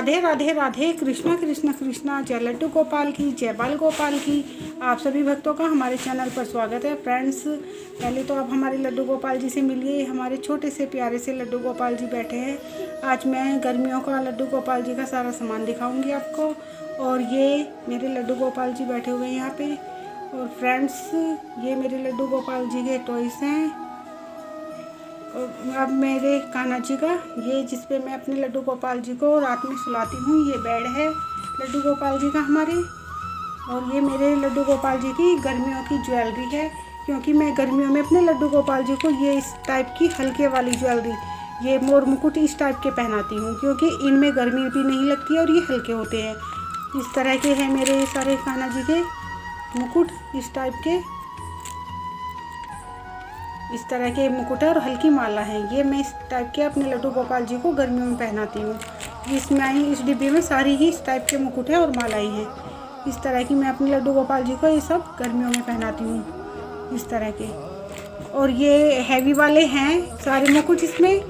राधे राधे राधे, कृष्णा कृष्णा कृष्णा, जय लड्डू गोपाल की, जय बाल गोपाल की। आप सभी भक्तों का हमारे चैनल पर स्वागत है। फ्रेंड्स, पहले तो आप हमारे लड्डू गोपाल जी से मिलिए। हमारे छोटे से प्यारे से लड्डू गोपाल जी बैठे हैं। आज मैं गर्मियों का लड्डू गोपाल जी का सारा सामान दिखाऊंगी आपको। और ये मेरे लड्डू गोपाल जी बैठे हुए हैं यहाँ पे। और फ्रेंड्स, ये मेरे लड्डू गोपाल जी के टॉयस हैं। अब मेरे कान्हा जी का, ये जिस पे मैं अपने लड्डू गोपाल जी को रात में सुलाती हूँ, ये बेड है लड्डू गोपाल जी का हमारे। और ये मेरे लड्डू गोपाल जी की गर्मियों की ज्वेलरी है, क्योंकि मैं गर्मियों में अपने लड्डू गोपाल जी को ये इस टाइप की हल्के वाली ज्वेलरी, ये मोर मुकुट इस टाइप के पहनाती हूँ, क्योंकि इनमें गर्मी भी नहीं लगती और ये हल्के होते हैं। इस तरह के हैं मेरे सारे कान्हा जी के मुकुट, इस टाइप के, इस तरह के मुकुट है और हल्की माला है। ये मैं इस टाइप के अपने लड्डू गोपाल जी को गर्मियों में पहनाती हूँ। जिसमें आई इस डिब्बे में सारी ही इस टाइप के मुकुट है और मालाएं हैं। इस तरह की मैं अपने लड्डू गोपाल जी को ये सब गर्मियों में पहनाती हूँ, इस तरह के। और ये हैवी वाले हैं सारे मुकुट इसमें।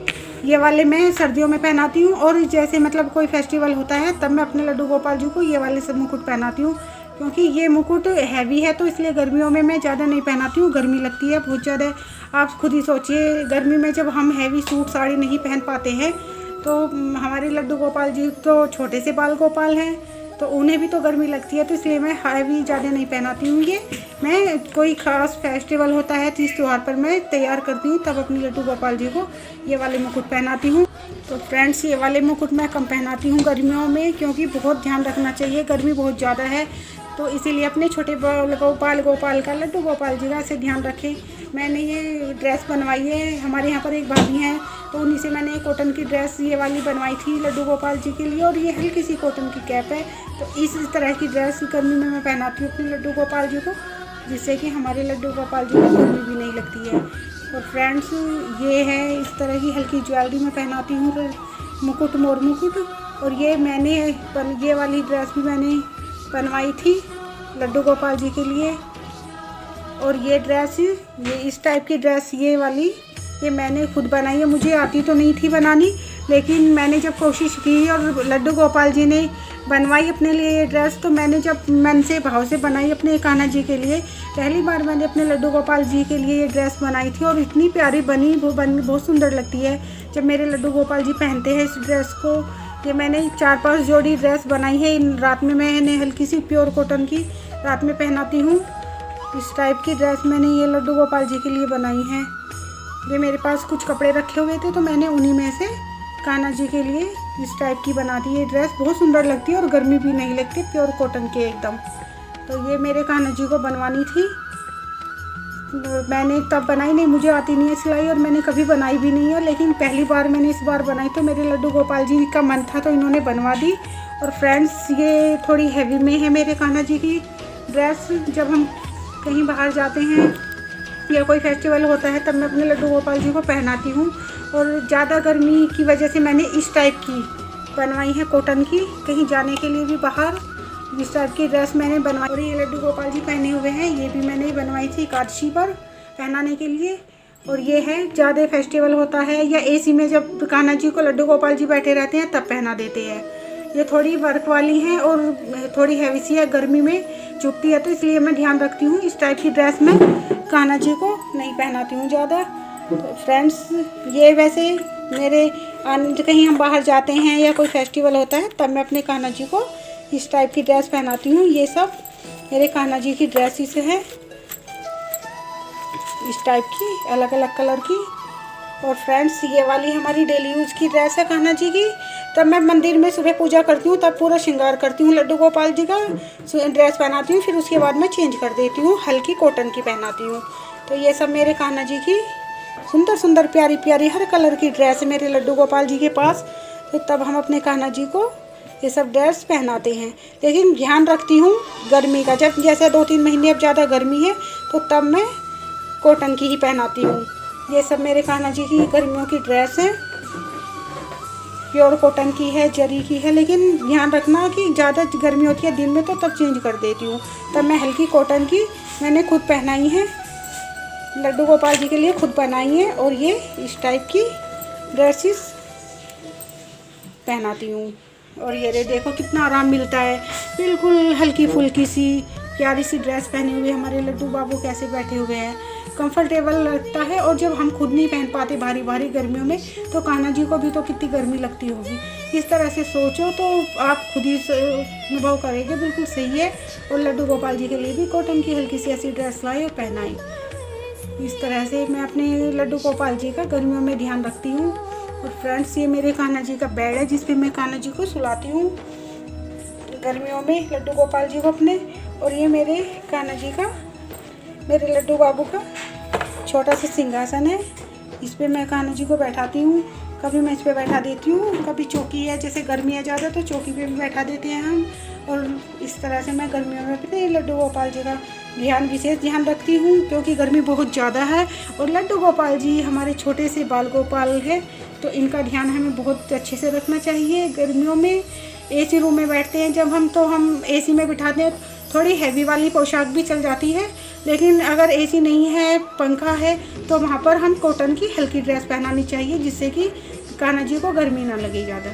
ये वाले मैं सर्दियों में पहनाती हूँ, और जैसे मतलब कोई फेस्टिवल होता है तब मैं अपने लड्डू गोपाल जी को ये वाले सब मुकुट पहनाती हूँ, क्योंकि ये मुकुट हैवी है तो इसलिए गर्मियों में मैं ज़्यादा नहीं पहनाती हूँ। गर्मी लगती है बहुत ज़्यादा। आप खुद ही सोचिए, गर्मी में जब हम हैवी सूट साड़ी नहीं पहन पाते हैं, तो हमारे लड्डू गोपाल जी तो छोटे से बाल गोपाल हैं, तो उन्हें भी तो गर्मी लगती है। तो इसलिए मैं हैवी ज़्यादा नहीं पहनाती हूँ। ये मैं कोई ख़ास फेस्टिवल होता है, तीज त्यौहार पर मैं तैयार करती हूँ, तब अपने लड्डू गोपाल जी को ये वाले मुकुट पहनाती हूँ। तो फ्रेंड्स, ये वाले मुकुट मैं कम पहनाती हूँ गर्मियों में, क्योंकि बहुत ध्यान रखना चाहिए, गर्मी बहुत ज़्यादा है। तो इसीलिए अपने छोटे बाल गोपाल का, लड्डू गोपाल जी का ऐसे ध्यान रखें। मैंने ये ड्रेस बनवाई है, हमारे यहाँ पर एक भाभी हैं, तो उन्हीं से मैंने कॉटन की ड्रेस ये वाली बनवाई थी लड्डू गोपाल जी के लिए। और ये हल्की सी कॉटन की कैप है। तो इस तरह की ड्रेस गर्मी में मैं पहनाती हूँ अपने लड्डू गोपाल जी को, जिससे कि हमारे लड्डू गोपाल जी को गर्मी भी नहीं लगती है। और फ्रेंड्स, ये है इस तरह की हल्की ज्वेलरी में पहनाती हूँ, मुकुट, मोर मुकुट। और ये मैंने ये वाली ड्रेस भी मैंने बनवाई थी लड्डू गोपाल जी के लिए। और ये ड्रेस, ये इस टाइप की ड्रेस, ये वाली, ये मैंने खुद बनाई है। मुझे आती तो नहीं थी बनानी, लेकिन मैंने जब कोशिश की और लड्डू गोपाल जी ने बनवाई अपने लिए ये ड्रेस, तो मैंने जब मन से भाव से बनाई अपने कान्हा जी के लिए। पहली बार मैंने अपने लड्डू गोपाल जी के लिए ये ड्रेस बनाई थी, और इतनी प्यारी बनी, वो बहुत सुंदर लगती है जब मेरे लड्डू गोपाल जी पहनते हैं इस ड्रेस को। ये मैंने 4-5 जोड़ी ड्रेस बनाई है। इन रात में मैंने हल्की सी प्योर कॉटन की रात में पहनाती हूँ। इस टाइप की ड्रेस मैंने ये लड्डू गोपाल जी के लिए बनाई है। ये मेरे पास कुछ कपड़े रखे हुए थे, तो मैंने उन्हीं में से कान्हा जी के लिए इस टाइप की बना दी। ये ड्रेस बहुत सुंदर लगती है और गर्मी भी नहीं लगती, प्योर कॉटन के एकदम। तो ये मेरे कान्हा जी को बनवानी थी। मैंने तब बनाई नहीं, मुझे आती नहीं है सिलाई, और मैंने कभी बनाई भी नहीं है। लेकिन पहली बार मैंने इस बार बनाई, तो मेरे लड्डू गोपाल जी का मन था तो इन्होंने बनवा दी। और फ्रेंड्स, ये थोड़ी हैवी में है मेरे कान्हा जी की ड्रेस। जब हम कहीं बाहर जाते हैं या कोई फेस्टिवल होता है, तब मैं अपने लड्डू गोपाल जी को पहनाती हूँ। और ज़्यादा गर्मी की वजह से मैंने इस टाइप की बनवाई है, कॉटन की, कहीं जाने के लिए भी बाहर इस टाइप की ड्रेस मैंने बनवाई। और ये लड्डू गोपाल जी पहने हुए हैं, ये भी मैंने बनवाई थी एकादशी पर पहनाने के लिए। और ये है, ज़्यादा फेस्टिवल होता है या एसी में जब कान्हा जी को लड्डू गोपाल जी बैठे रहते हैं तब पहना देते हैं। ये थोड़ी वर्क वाली हैं और थोड़ी हैवी सी है, गर्मी में चुभती है, तो इसलिए मैं ध्यान रखती हूँ इस टाइप की ड्रेस में कान्हा जी को नहीं पहनाती हूँ ज़्यादा। तो फ्रेंड्स, ये वैसे मेरे कहीं हम बाहर जाते हैं या कोई फेस्टिवल होता है तब मैं अपने कान्हा जी को इस टाइप की ड्रेस पहनाती हूँ। ये सब मेरे कान्हा जी की ड्रेसेस है, इस टाइप की, अलग अलग कलर की। और फ्रेंड्स, ये वाली हमारी डेली यूज की ड्रेस है कान्हा जी की। तब मैं मंदिर में सुबह पूजा करती हूँ, तब पूरा श्रृंगार करती हूँ लड्डू गोपाल जी का, ड्रेस पहनाती हूँ, फिर उसके बाद मैं चेंज कर देती हूँ, हल्की कॉटन की पहनाती हूँ। तो ये सब मेरे कान्हा जी की सुंदर सुंदर प्यारी प्यारी हर कलर की ड्रेस है मेरे लड्डू गोपाल जी के पास। तो तब हम अपने कान्हा जी को ये सब ड्रेस पहनाते हैं। लेकिन ध्यान रखती हूँ गर्मी का, जब जैसे 2-3 महीने अब ज़्यादा गर्मी है तो तब मैं कॉटन की ही पहनाती हूँ। ये सब मेरे कान्हा जी की गर्मियों की ड्रेस है, प्योर कॉटन की है, जरी की है। लेकिन ध्यान रखना कि ज़्यादा गर्मी होती है दिन में तो तब चेंज कर देती हूँ। तब मैं हल्की कॉटन की मैंने खुद पहनाई है, लड्डू गोपाल जी के लिए खुद बनाई है। और ये इस टाइप की ड्रेसेस पहनाती हूँ। और ये रे देखो कितना आराम मिलता है, बिल्कुल हल्की फुल्की सी प्यारी सी ड्रेस पहने हुए हमारे लड्डू बाबू कैसे बैठे हुए हैं, कंफर्टेबल लगता है। और जब हम खुद नहीं पहन पाते भारी भारी गर्मियों में, तो कान्हा जी को भी तो कितनी गर्मी लगती होगी। इस तरह से सोचो तो आप खुद ही अनुभव करेंगे, बिल्कुल सही है। और लड्डू गोपाल जी के लिए भी कॉटन की हल्की सी ऐसी ड्रेस लाई और पहनाई। इस तरह से मैं अपने लड्डू गोपाल जी का गर्मियों में ध्यान रखती हूँ। और फ्रेंड्स, ये मेरे कान्हा जी का बेड है जिस पे मैं कान्हा जी को सुलाती हूँ गर्मियों में, लड्डू गोपाल जी को अपने। और ये मेरे कान्हा जी का, मेरे लड्डू बाबू का छोटा सा सिंहासन है, इस पे मैं कान्हा जी को बैठाती हूँ। कभी मैं इस पे बैठा देती हूँ, कभी चौकी है, जैसे गर्मी है ज़्यादा तो चौकी पे भी बैठा देते हैं हम। और इस तरह से मैं गर्मियों में अपने लड्डू गोपाल जी का विशेष ध्यान रखती हूँ, क्योंकि गर्मी बहुत ज़्यादा है। और लड्डू गोपाल जी हमारे छोटे से बाल गोपाल है, तो इनका ध्यान हमें बहुत अच्छे से रखना चाहिए। गर्मियों में एसी रूम में बैठते हैं जब हम, तो हम एसी में बिठाते हैं, थोड़ी हैवी वाली पोशाक भी चल जाती है। लेकिन अगर एसी नहीं है, पंखा है, तो वहाँ पर हम कॉटन की हल्की ड्रेस पहनानी चाहिए, जिससे कि कान्हा जी को गर्मी ना लगे ज़्यादा।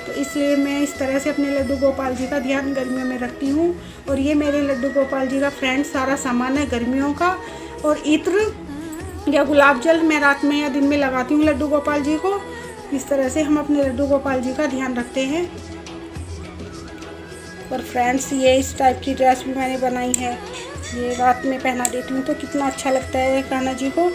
तो इसलिए मैं इस तरह से अपने लड्डू गोपाल जी का ध्यान गर्मियों में रखती हूँ। और ये मेरे लड्डू गोपाल जी का फ्रेंड सारा सामान है गर्मियों का। और इत्र या गुलाब जल मैं रात में या दिन में लगाती हूँ लड्डू गोपाल जी को। इस तरह से हम अपने लड्डू गोपाल जी का ध्यान रखते हैं। और फ्रेंड्स, ये इस टाइप की ड्रेस भी मैंने बनाई है, ये रात में पहना देती हूँ तो कितना अच्छा लगता है कान्हा जी को।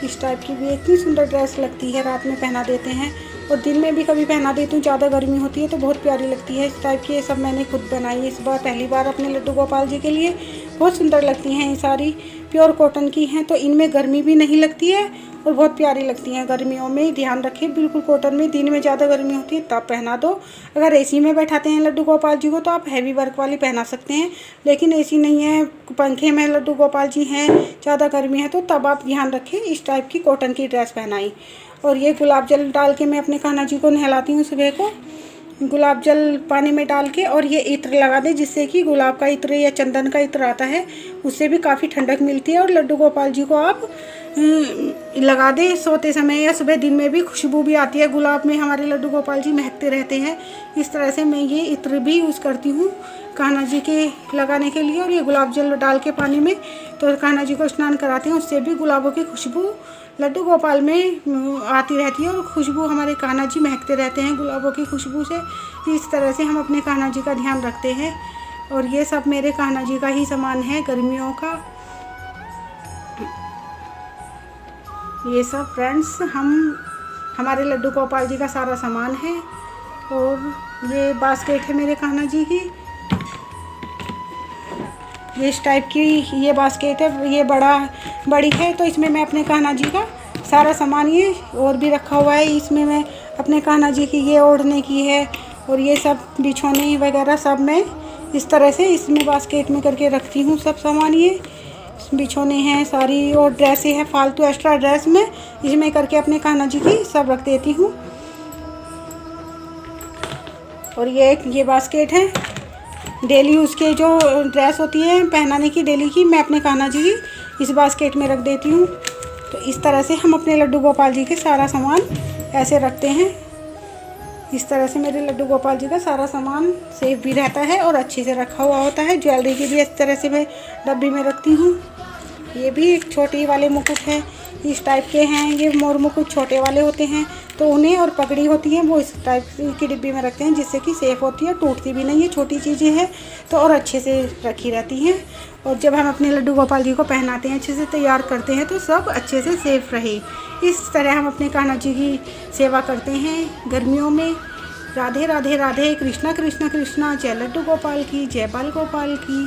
इस टाइप की भी इतनी सुंदर ड्रेस लगती है, रात में पहना देते हैं। और दिन में भी कभी पहना देती हूँ, ज़्यादा गर्मी होती है तो बहुत प्यारी लगती है। इस टाइप की ये सब मैंने खुद बनाई है इस बार पहली बार अपने लड्डू गोपाल जी के लिए। बहुत सुंदर लगती हैं, ये सारी प्योर कॉटन की हैं, तो इनमें गर्मी भी नहीं लगती है और बहुत प्यारी लगती हैं। गर्मियों में ध्यान रखें, बिल्कुल कॉटन में। दिन में ज़्यादा गर्मी होती है तब पहना दो। अगर एसी में बैठाते हैं लड्डू गोपाल जी को तो आप हैवी वर्क वाली पहना सकते हैं, लेकिन एसी नहीं है, पंखे में लड्डू गोपाल जी हैं, ज़्यादा गर्मी है, तो तब आप ध्यान रखें इस टाइप की कॉटन की ड्रेस पहनाई। और ये गुलाब जल डाल के मैं अपने कान्हा जी को नहलाती हूँ सुबह को, गुलाब जल पानी में डाल के। और ये इत्र लगा दे, जिससे कि गुलाब का इत्र या चंदन का इत्र आता है, उससे भी काफ़ी ठंडक मिलती है। और लड्डू गोपाल जी को आप लगा दे सोते समय या सुबह दिन में भी, खुशबू भी आती है गुलाब में, हमारे लड्डू गोपाल जी महकते रहते हैं। इस तरह से मैं ये इत्र भी यूज़ करती हूँ कान्हा जी के लगाने के लिए। और ये गुलाब जल डाल के पानी में तो कान्हा जी को स्नान कराते हैं, उससे भी गुलाबों की खुशबू लड्डू गोपाल में आती रहती है और खुशबू हमारे कान्हा जी महकते रहते हैं गुलाबों की खुशबू से। इस तरह से हम अपने कान्हा जी का ध्यान रखते हैं। और ये सब मेरे कान्हा जी का ही सामान है गर्मियों का। ये सब फ्रेंड्स हमारे लड्डू गोपाल जी का सारा सामान है। और ये बास्केट है मेरे कान्हा जी की, ये इस टाइप की ये बास्केट है, ये बड़ी है, तो इसमें मैं अपने कान्हा जी का सारा सामान ये और भी रखा हुआ है। इसमें मैं अपने कान्हा जी की ये ओढ़ने की है और ये सब बिछोने वगैरह सब मैं इस तरह से इसमें बास्केट में करके रखती हूँ सब सामान। ये बिछोने हैं सारी और ड्रेसें हैं फालतू एक्स्ट्रा ड्रेस में इसमें करके अपने कान्हा जी की सब रख देती हूँ। और ये बास्केट है डेली यूज़ के जो ड्रेस होती है पहनाने की डेली की, मैं अपने कान्हा जी की इस बास्केट में रख देती हूँ। तो इस तरह से हम अपने लड्डू गोपाल जी के सारा सामान ऐसे रखते हैं। इस तरह से मेरे लड्डू गोपाल जी का सारा सामान सेफ भी रहता है और अच्छे से रखा हुआ होता है। ज्वेलरी की भी इस तरह से मैं डब्बी में रखती हूँ। ये भी एक छोटे वाले मुकुट है, इस टाइप के हैं, ये मोर मुकुट छोटे वाले होते हैं, तो उन्हें और पगड़ी होती है वो इस टाइप की डिब्बी में रखते हैं, जिससे कि सेफ़ होती है, टूटती भी नहीं है। छोटी चीज़ें हैं तो और अच्छे से रखी रहती हैं। और जब हम अपने लड्डू गोपाल जी को पहनाते हैं, अच्छे से तैयार करते हैं, तो सब अच्छे से सेफ़ रहे। इस तरह हम अपने कान्हा जी की सेवा करते हैं गर्मियों में। राधे राधे राधे, कृष्णा कृष्णा कृष्णा, जय लड्डू गोपाल की, जय बाल गोपाल की।